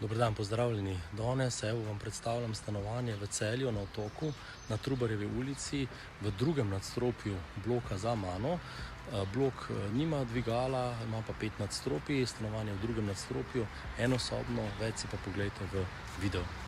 Dober dan, pozdravljeni. Danes vam predstavljam stanovanje v Celju na Otoku, na Trubarjevi ulici, v drugem nadstropju bloka za mano. Blok nima dvigala, ima pa 5 nadstropij, stanovanje v drugem nadstropju, enosobno, več si pa poglejte v videu.